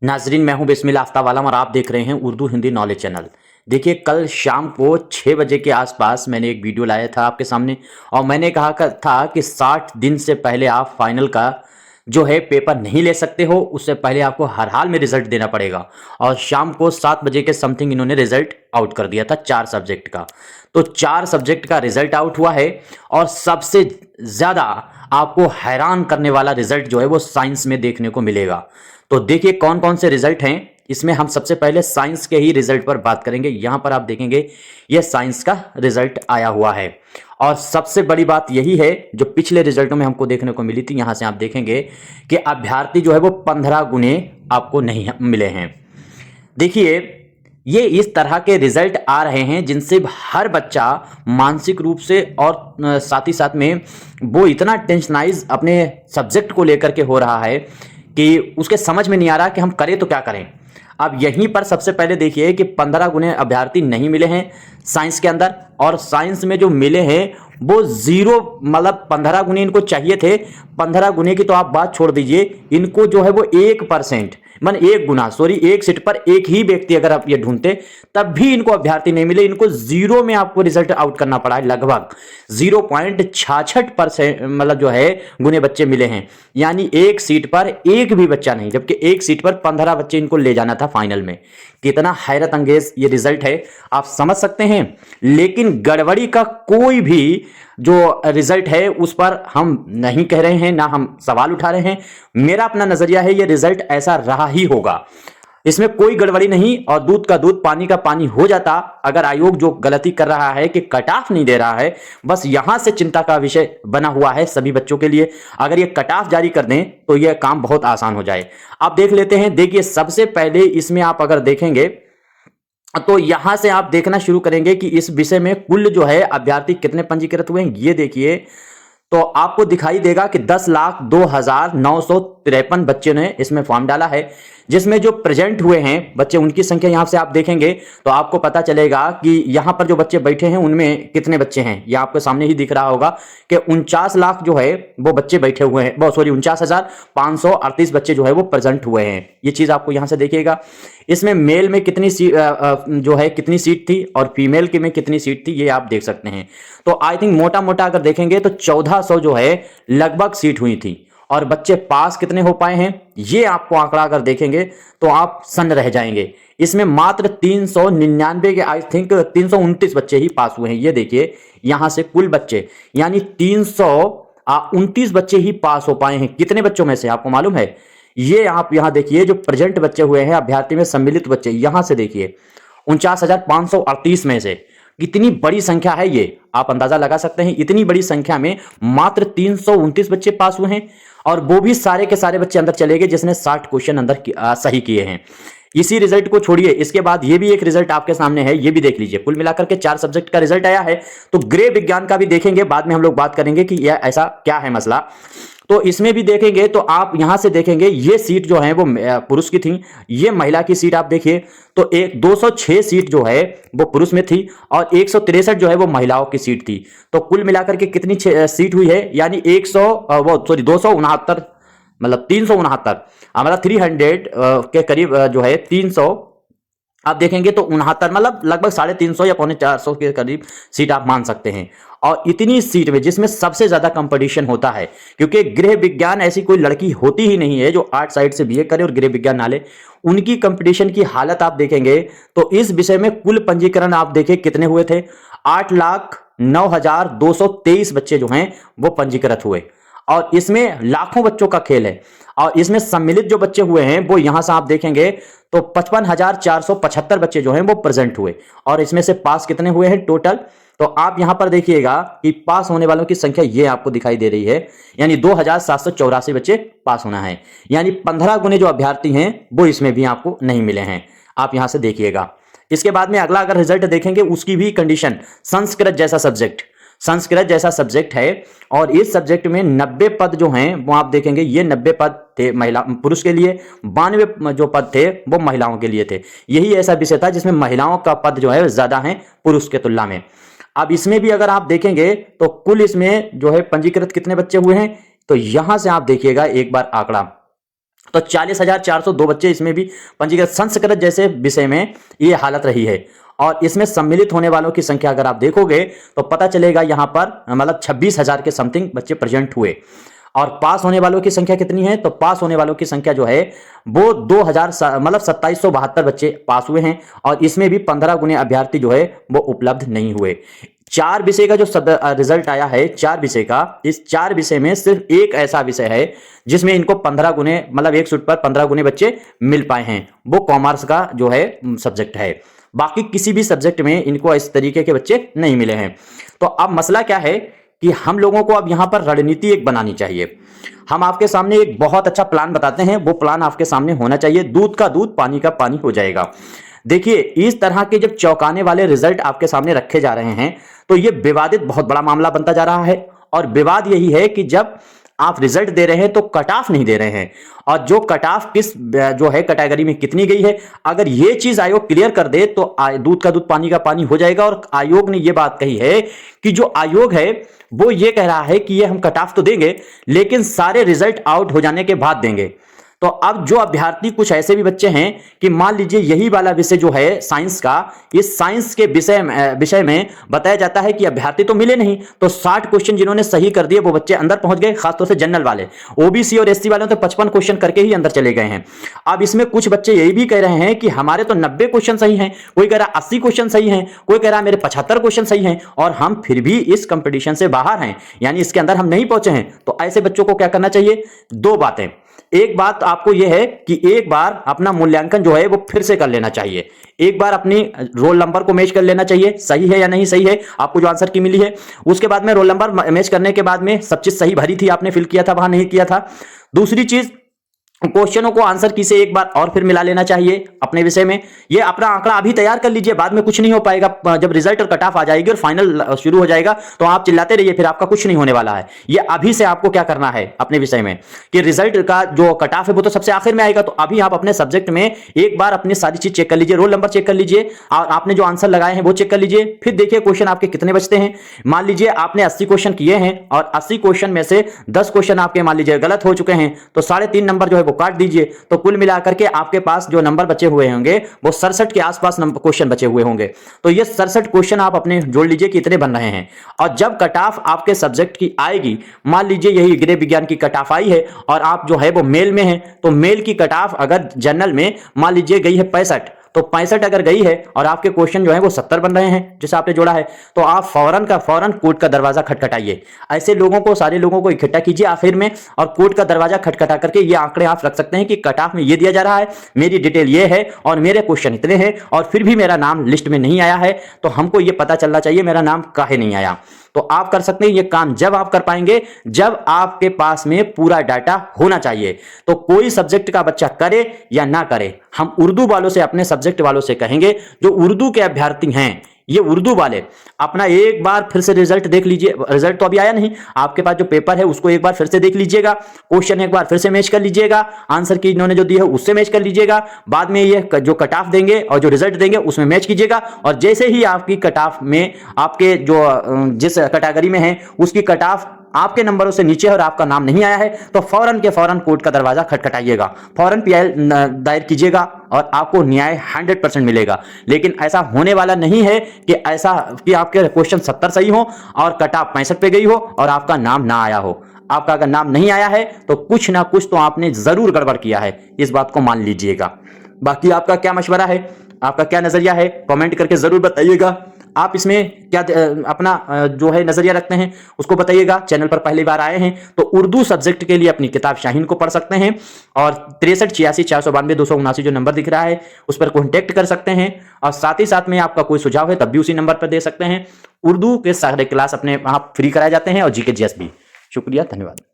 नाजरीन, मैं हूं बिस्मिल आफ्ताब आलम और आप देख रहे हैं उर्दू हिंदी नॉलेज चैनल। देखिए, कल शाम को 6 बजे के आसपास मैंने एक वीडियो लाया था आपके सामने और मैंने कहा था कि 60 दिन से पहले आप फाइनल का जो है पेपर नहीं ले सकते हो, उससे पहले आपको हर हाल में रिजल्ट देना पड़ेगा। और शाम को 7 बजे के समथिंग इन्होंने रिजल्ट आउट कर दिया था 4 सब्जेक्ट का। तो 4 सब्जेक्ट का रिजल्ट आउट हुआ है और सबसे ज़्यादा आपको हैरान करने वाला रिजल्ट जो है वो साइंस में देखने को मिलेगा। तो देखिए कौन कौन से रिजल्ट हैं इसमें। हम सबसे पहले साइंस के ही रिजल्ट पर बात करेंगे। यहां पर आप देखेंगे यह साइंस का रिजल्ट आया हुआ है और सबसे बड़ी बात यही है जो पिछले रिजल्टों में हमको देखने को मिली थी। यहां से आप देखेंगे कि अभ्यर्थी जो है वो 15 गुने आपको नहीं मिले हैं। देखिए, ये इस तरह के रिजल्ट आ रहे हैं जिनसे हर बच्चा मानसिक रूप से और साथ ही साथ में वो इतना टेंशनाइज अपने सब्जेक्ट को लेकर के हो रहा है कि उसके समझ में नहीं आ रहा कि हम करें तो क्या करें। अब यहीं पर सबसे पहले देखिए कि 15 गुने अभ्यर्थी नहीं मिले हैं साइंस के अंदर, और साइंस में जो मिले हैं वो जीरो, मतलब 15 गुने इनको चाहिए थे। 15 गुने की तो आप बात छोड़ दीजिए, इनको जो है वो 1%, मन 1 गुना, सॉरी, एक सीट पर एक ही व्यक्ति अगर आप ये ढूंढते तब भी इनको अभ्यर्थी नहीं मिले। इनको जीरो में आपको रिजल्ट आउट करना पड़ा है। लगभग 0.66% मतलब जो है गुने बच्चे मिले हैं, यानी एक सीट पर एक भी बच्चा नहीं, जबकि एक सीट पर 15 बच्चे इनको ले जाना था फाइनल में। कितना हैरत अंगेज ये रिजल्ट है, आप समझ सकते हैं। लेकिन गड़बड़ी का कोई भी जो रिजल्ट है उस पर हम नहीं कह रहे हैं, ना हम सवाल उठा रहे हैं। मेरा अपना नजरिया है ये रिजल्ट ऐसा रहा ही होगा, इसमें कोई गड़बड़ी नहीं। और दूध का दूध पानी का पानी हो जाता अगर आयोग जो गलती कर रहा है कि कट ऑफ नहीं दे रहा है, बस यहां से चिंता का विषय बना हुआ है सभी बच्चों के लिए। अगर ये कट ऑफ जारी कर दें तो यह काम बहुत आसान हो जाए। आप देख लेते हैं। देखिए, सबसे पहले इसमें आप अगर देखेंगे तो यहां से आप देखना शुरू करेंगे कि इस विषय में कुल जो है अभ्यर्थी कितने पंजीकृत हुए हैं। ये देखिए, तो आपको दिखाई देगा कि 10,02,953 बच्चे ने इसमें फॉर्म डाला है। जिसमें जो प्रेजेंट हुए हैं बच्चे उनकी संख्या यहां से आप देखेंगे तो आपको पता चलेगा कि यहां पर जो बच्चे बैठे हैं उनमें कितने बच्चे हैं। यह आपके सामने ही दिख रहा होगा कि 49 लाख जो है वो बच्चे बैठे हुए हैं, वो सॉरी 49,538 बच्चे जो है वो प्रेजेंट हुए हैं। ये चीज आपको यहां से देखिएगा। इसमें मेल में कितनी जो है कितनी सीट थी और फीमेल के में कितनी सीट थी ये आप देख सकते हैं। तो आई थिंक मोटा मोटा अगर देखेंगे तो 1400 जो है लगभग सीट हुई थी। और बच्चे पास कितने हो पाए हैं ये आपको आंकड़ा अगर देखेंगे तो आप सन्न रह जाएंगे। इसमें मात्र 399 के आई थिंक 329 बच्चे ही पास हुए हैं। ये देखिए यहां से कुल बच्चे यानी 329 बच्चे ही पास हो पाए हैं। कितने बच्चों में से आपको मालूम है? ये आप यहां देखिए जो प्रेजेंट बच्चे हुए हैं अभ्यर्थी में सम्मिलित बच्चे, यहां से देखिए 49,538 में से कितनी बड़ी संख्या है ये आप अंदाजा लगा सकते हैं। इतनी बड़ी संख्या में मात्र 329 बच्चे पास हुए हैं और वो भी सारे के सारे बच्चे अंदर चले गए जिसने 60 क्वेश्चन अंदर सही किए हैं। इसी रिजल्ट को छोड़िए, इसके बाद ये भी एक रिजल्ट आपके सामने है, ये भी देख लीजिए। कुल मिलाकर के 4 सब्जेक्ट का रिजल्ट आया है। तो गृह विज्ञान का भी देखेंगे, बाद में हम लोग बात करेंगे कि यह ऐसा क्या है मसला। तो इसमें भी देखेंगे तो आप यहां से देखेंगे ये सीट जो है वो पुरुष की थी, ये महिला की सीट आप देखिए तो एक 206 सीट जो है वो पुरुष में थी और 163 जो है वो महिलाओं की सीट थी। तो कुल मिलाकर के कितनी सीट हुई है, यानी 269, मतलब 369, मतलब 300 के करीब जो है 300 आप देखेंगे तो 69, मतलब लगभग 350 या 450 के करीब सीट आप मान सकते हैं। और इतनी सीट में जिसमें सबसे ज्यादा कंपटीशन होता है, क्योंकि गृह विज्ञान ऐसी कोई लड़की होती ही नहीं है जो आर्ट साइड से बीए करे और गृह विज्ञान ना ले। उनकी कंपटीशन की हालत आप देखेंगे तो इस विषय में कुल पंजीकरण आप देखें कितने हुए थे, 8,09,223 बच्चे जो हैं वो पंजीकृत हुए। और इसमें लाखों बच्चों का खेल है। और इसमें सम्मिलित जो बच्चे हुए हैं वो यहां से आप देखेंगे तो 55,475 बच्चे जो हैं वो प्रेजेंट हुए। और इसमें से पास कितने हुए हैं टोटल, तो आप यहां पर देखिएगा कि पास होने वालों की संख्या ये आपको दिखाई दे रही है, यानी 2,784 बच्चे पास होना है। यानी 15 गुने जो अभ्यर्थी हैं वो इसमें भी आपको नहीं मिले हैं। आप यहां से देखिएगा। इसके बाद में अगला अगर रिजल्ट देखेंगे उसकी भी कंडीशन, संस्कृत जैसा सब्जेक्ट है और इस सब्जेक्ट में 90 पद जो हैं वो आप देखेंगे, ये 90 पद थे महिला पुरुष के लिए, 92 जो पद थे वो महिलाओं के लिए थे। यही ऐसा विषय था जिसमें महिलाओं का पद जो है ज्यादा है पुरुष के तुलना में। अब इसमें भी अगर आप देखेंगे तो कुल इसमें जो है पंजीकृत कितने बच्चे हुए हैं, तो यहां से आप देखिएगा एक बार आंकड़ा तो 40,402 बच्चे इसमें भी पंजीकृत। संस्कृत जैसे विषय में ये हालत रही है। और इसमें सम्मिलित होने वालों की संख्या अगर आप देखोगे तो पता चलेगा यहां पर मतलब 26,000 के समथिंग बच्चे प्रेजेंट हुए। और पास होने वालों की संख्या कितनी है, तो पास होने वालों की संख्या जो है वो 2000 मतलब 2772 बच्चे पास हुए हैं। और इसमें भी 15 गुने अभ्यर्थी जो है वो उपलब्ध नहीं हुए। 4 विषय का जो रिजल्ट आया है 4 विषय का, इस 4 विषय में सिर्फ एक ऐसा विषय है जिसमें इनको 15 गुने मतलब 1 सीट पर 15 गुने बच्चे मिल पाए हैं, वो कॉमर्स का जो है सब्जेक्ट है। बाकी किसी भी सब्जेक्ट में इनको इस तरीके के बच्चे नहीं मिले हैं। तो अब मसला क्या है कि हम लोगों को अब यहां पर रणनीति एक बनानी चाहिए। हम आपके सामने एक बहुत अच्छा प्लान बताते हैं, वो प्लान आपके सामने होना चाहिए। दूध का दूध पानी का पानी हो जाएगा। देखिए, इस तरह के जब चौंकाने वाले रिजल्ट आपके सामने रखे जा रहे हैं तो ये विवादित बहुत बड़ा मामला बनता जा रहा है। और विवाद यही है कि जब आप रिजल्ट दे रहे हैं तो कट ऑफ नहीं दे रहे हैं, और जो कट ऑफ किस जो है कैटेगरी में कितनी गई है, अगर ये चीज आयोग क्लियर कर दे तो दूध का दूध पानी का पानी हो जाएगा। और आयोग ने ये बात कही है कि जो आयोग है वो ये कह रहा है कि ये हम कट ऑफ तो देंगे लेकिन सारे रिजल्ट आउट हो जाने के बाद देंगे। तो अब जो अभ्यर्थी कुछ ऐसे भी बच्चे हैं कि मान लीजिए यही वाला विषय जो है साइंस का, इस साइंस के विषय में बताया जाता है कि अभ्यर्थी तो मिले नहीं, तो 60 क्वेश्चन जिन्होंने सही कर दिए वो बच्चे अंदर पहुंच गए, खासतौर से जनरल वाले। ओबीसी और एससी वाले तो 55 क्वेश्चन करके ही अंदर चले गए हैं। अब इसमें कुछ बच्चे यही भी कह रहे हैं कि हमारे तो 90 क्वेश्चन सही हैं, कोई कह रहा 80 क्वेश्चन सही हैं, कोई कह रहा मेरे 75 क्वेश्चन सही हैं, और हम फिर भी इस कंपटीशन से बाहर हैं, यानी इसके अंदर हम नहीं पहुंचे हैं। तो ऐसे बच्चों को क्या करना चाहिए? 2 बातें। एक बात आपको यह है कि एक बार अपना मूल्यांकन जो है वो फिर से कर लेना चाहिए। एक बार अपनी रोल नंबर को मैच कर लेना चाहिए, सही है या नहीं सही है, आपको जो आंसर की मिली है। उसके बाद में रोल नंबर मैच करने के बाद में सब चीज सही भरी थी, आपने फिल किया था, वहां नहीं किया था। दूसरी चीज, क्वेश्चनों को आंसर की से एक बार और फिर मिला लेना चाहिए अपने विषय में। ये अपना आंकड़ा अभी तैयार कर लीजिए, बाद में कुछ नहीं हो पाएगा। जब रिजल्ट और कट ऑफ आ जाएगी और फाइनल शुरू हो जाएगा तो आप चिल्लाते रहिए, फिर आपका कुछ नहीं होने वाला है। ये अभी से आपको क्या करना है अपने विषय में कि रिजल्ट का जो कट ऑफ है वो तो सबसे आखिर में आएगा, तो अभी आप अपने सब्जेक्ट में एक बार अपनी सारी चीज चेक कर लीजिए, रोल नंबर चेक कर लीजिए और आपने जो आंसर लगाए हैं वो चेक कर लीजिए। फिर देखिए क्वेश्चन आपके कितने बचते हैं। मान लीजिए आपने 80 क्वेश्चन किए हैं और 80 क्वेश्चन में से 10 क्वेश्चन आपके मान लीजिए गलत हो चुके हैं, तो 3.5 नंबर जो है वो काट दीजिए। तो कुल मिलाकर के आपके पास जो नंबर बचे हुए होंगे वो 67 के आसपास क्वेश्चन बचे हुए होंगे। तो ये 67 क्वेश्चन आप अपने जोड़ लीजिए कि इतने बन रहे हैं। और जब कट ऑफ आपके सब्जेक्ट की आएगी, मान लीजिए यही गृह विज्ञान की कट ऑफ आई है और आप जो है वो मेल में है, तो मेल की कट ऑफ अगर जनरल में मान लीजिए गई है 65, तो 65 अगर गई है और आपके क्वेश्चन जो है वो 70 बन रहे हैं जिसे आपने जोड़ा है, तो आप फौरन कोर्ट का दरवाजा खटखटाइए। ऐसे लोगों को, सारे लोगों को इकट्ठा कीजिए आखिर में और कोर्ट का दरवाजा खटखटा करके ये आंकड़े आप रख सकते हैं कि कट ऑफ में ये दिया जा रहा है, मेरी डिटेल ये है और मेरे क्वेश्चन इतने हैं और फिर भी मेरा नाम लिस्ट में नहीं आया है, तो हमको ये पता चलना चाहिए मेरा नाम काहे नहीं आया। तो आप कर सकते हैं ये काम जब आप कर पाएंगे जब आपके पास में पूरा डाटा होना चाहिए। तो कोई सब्जेक्ट का बच्चा करे या ना करे, हम उर्दू वालों से, अपने सब्जेक्ट वालों से कहेंगे, जो उर्दू के अभ्यर्थी हैं, ये उर्दू वाले अपना एक बार फिर से रिजल्ट देख लीजिए। रिजल्ट तो अभी आया नहीं, आपके पास जो पेपर है उसको एक बार फिर से देख लीजिएगा, क्वेश्चन एक बार फिर से मैच कर लीजिएगा, आंसर की इन्होंने जो दी है उससे मैच कर लीजिएगा। बाद में ये जो कट ऑफ देंगे और जो रिजल्ट देंगे उसमें मैच कीजिएगा। और जैसे ही आपकी कट ऑफ में आपके जो जिस कैटेगरी में है उसकी कट ऑफ आपके नंबरों से नीचे और आपका नाम नहीं आया है, तो फौरन के फौरन कोर्ट का दरवाजा खटखटाइएगा, फौरन पीआई दायर कीजिएगा और आपको न्याय 100% मिलेगा। लेकिन ऐसा होने वाला नहीं है कि ऐसा कि आपके क्वेश्चन 70 सही हो और कट ऑफ 65 पे गई हो और आपका नाम ना आया हो। आपका अगर नाम नहीं आया है तो कुछ ना कुछ तो आपने जरूर गड़बड़ किया है, इस बात को मान लीजिएगा। बाकी आपका क्या मशवरा है, आपका क्या नजरिया है, कमेंट करके जरूर बताइएगा। आप इसमें क्या अपना जो है नजरिया रखते हैं उसको बताइएगा। चैनल पर पहली बार आए हैं तो उर्दू सब्जेक्ट के लिए अपनी किताब शाहीन को पढ़ सकते हैं और 638642 जो नंबर दिख रहा है उस पर कॉन्टेक्ट कर सकते हैं। और साथ ही साथ में आपका कोई सुझाव है तब भी उसी नंबर पर दे सकते हैं। उर्दू के सारे क्लास अपने वहां फ्री कराए जाते हैं और जीके जीएस भी। शुक्रिया, धन्यवाद।